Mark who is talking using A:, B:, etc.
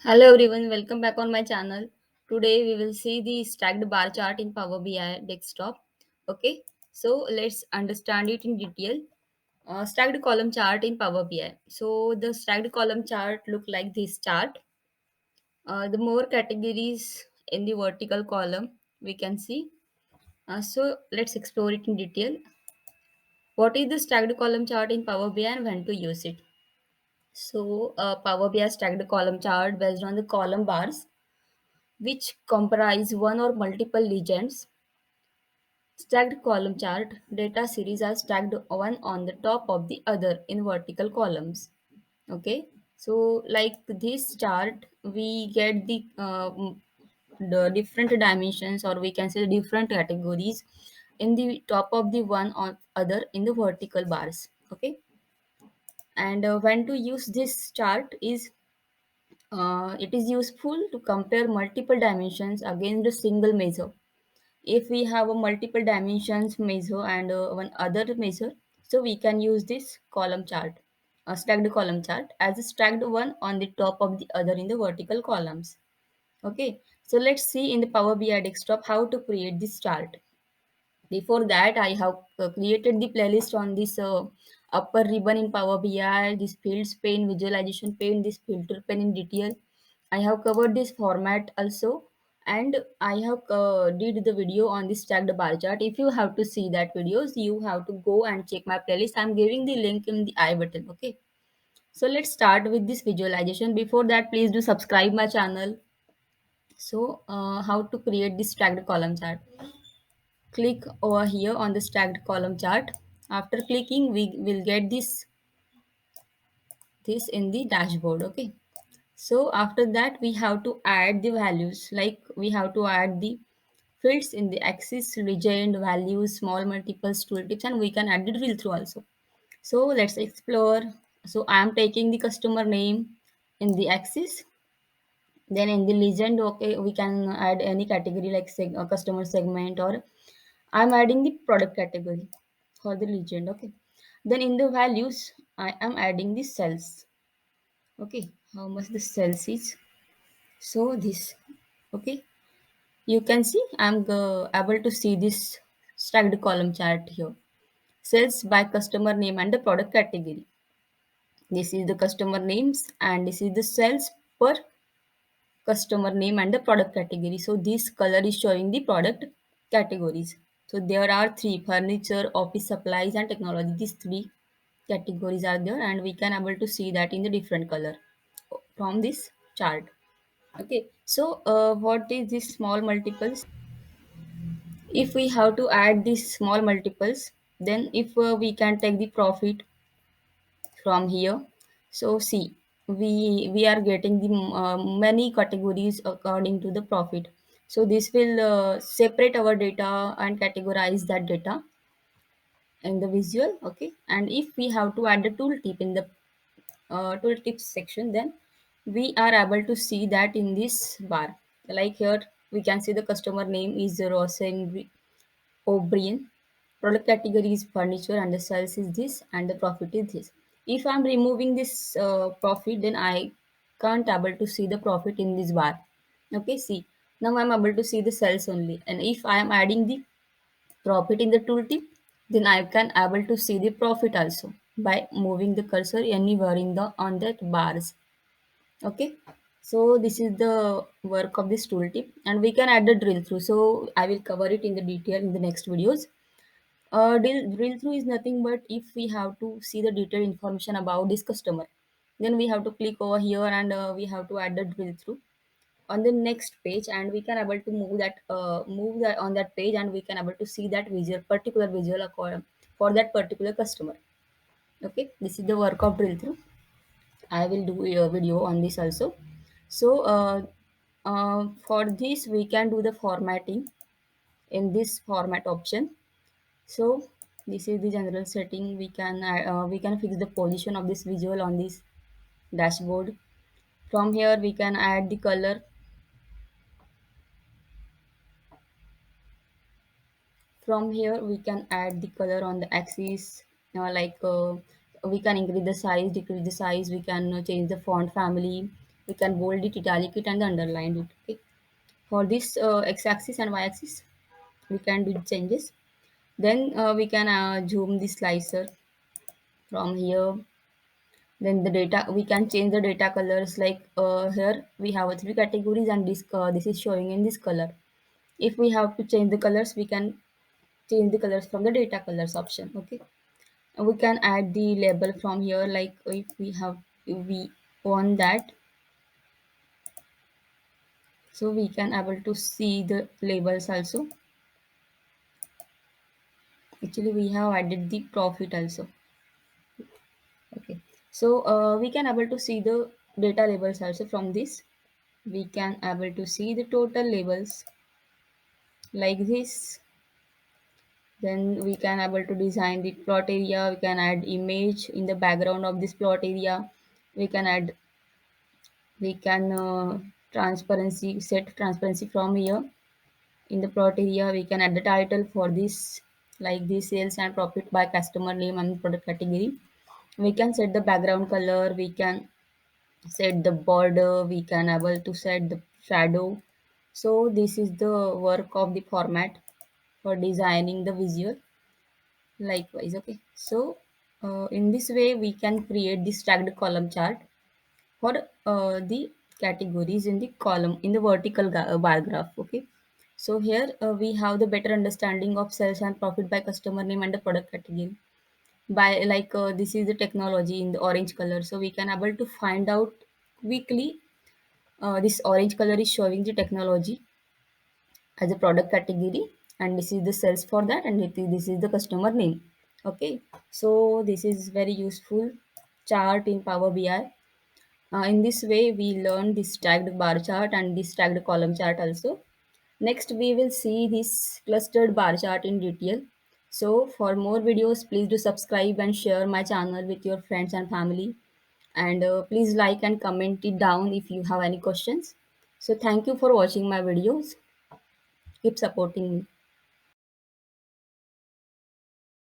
A: Hello everyone, welcome back on my channel. Today we will see the stacked bar chart in Power BI desktop. Okay, so let's understand it in detail. Stacked column chart in Power BI. So the stacked column chart look like this chart. The more categories in the vertical column we can see. So let's explore it in detail. What is the stacked column chart in Power BI and when to use it? So Power BI stacked column chart based on the column bars which comprise one or multiple legends. Stacked column chart data series are stacked one on the top of the other in vertical columns. Okay, so like this chart, we get the different dimensions, or we can say different categories in the top of the one or other in the vertical bars. Okay, and when to use this chart is it is useful to compare multiple dimensions against a single measure. If we have a multiple dimensions measure and one other measure, so we can use this column chart, a stacked column chart, as a stacked one on the top of the other in the vertical columns. Okay, so let's see in the Power BI desktop how to create this chart. Before that, I have created the playlist on this upper ribbon in Power BI, this fields pane, visualization pane, this filter pane in detail. I have covered this format also, and I have did the video on this stacked bar chart. If you have to see that videos, you have to go and check my playlist. I'm giving the link in the I button. Okay. So let's start with this visualization. Before that, please do subscribe my channel. So how to create this stacked column chart? Click over here on the stacked column chart. After clicking, we will get this in the dashboard. Okay, so after that we have to add the values, like we have to add the fields in the axis, legend, values, small multiples, tooltips, and we can add the drill through also. So let's explore. So I am taking the customer name in the axis. Then in the legend, okay, we can add any category like customer segment, or I'm adding the product category for the legend. Okay. Then in the values, I am adding the cells. Okay. How much the cells is. So this. Okay. You can see I'm able to see this stacked column chart here. Cells by customer name and the product category. This is the customer names and this is the cells per customer name and the product category. So this color is showing the product categories. So there are three: furniture, office supplies, and technology. These three categories are there, and we can able to see that in the different color from this chart. Okay. So what is this small multiples? If we have to add these small multiples, then if we can take the profit from here. So see, we are getting the many categories according to the profit. So this will separate our data and categorize that data in the visual. Okay, and if we have to add the tooltip in the tooltips section, then we are able to see that in this bar. Like here we can see the customer name is Rosen O'Brien. Product category is furniture and the sales is this and the profit is this. If I'm removing this profit, then I can't able to see the profit in this bar. Okay, see, now I'm able to see the sales only. And if I am adding the profit in the tooltip, then I can able to see the profit also by moving the cursor anywhere in the on that bars. Okay, so this is the work of this tooltip, and we can add the drill through. So I will cover it in the detail in the next videos. Drill through is nothing but if we have to see the detailed information about this customer, then we have to click over here and we have to add the drill through on the next page, and we can able to move that on that page, and we can able to see that visual particular visual for that particular customer. Okay, this is the work of drill through. I will do a video on this also. So for this we can do the formatting in this format option. So this is the general setting. We can fix the position of this visual on this dashboard. From here we can add the color. From here we can add the color on the axis. We can increase the size, decrease the size. We can change the font family. We can bold it, italic it, and underline it. Okay. For this x-axis and y-axis, we can do changes. Then we can zoom the slicer from here. Then the data, we can change the data colors. Like here we have three categories, and this is showing in this color. If we have to change the colors, we can change the colors from the data colors option. Okay. We can add the label from here. Like if we want that, so we can able to see the labels also. Actually, we have added the profit also. Okay. So we can able to see the data labels also. From this we can able to see the total labels like this. Then we can able to design the plot area. We can add image in the background of this plot area. We can add, we can transparency, set transparency from here. In the plot area we can add the title for this, like the sales and profit by customer name and product category. We can set the background color, we can set the border, we can able to set the shadow. So this is the work of the format for designing the visual. Likewise, okay. So in this way we can create the stacked column chart for the categories in the column in the vertical bar graph. Okay. So here we have the better understanding of sales and profit by customer name and the product category. By like this is the technology in the orange color, so we can able to find out quickly. This orange color is showing the technology as a product category, and this is the sales for that, and this is the customer name. Okay. So this is very useful chart in Power BI. In this way we learn the stacked bar chart and the stacked column chart also. Next we will see this clustered bar chart in detail. So for more videos, please do subscribe and share my channel with your friends and family. And please like and comment it down if you have any questions. So thank you for watching my videos. Keep supporting me.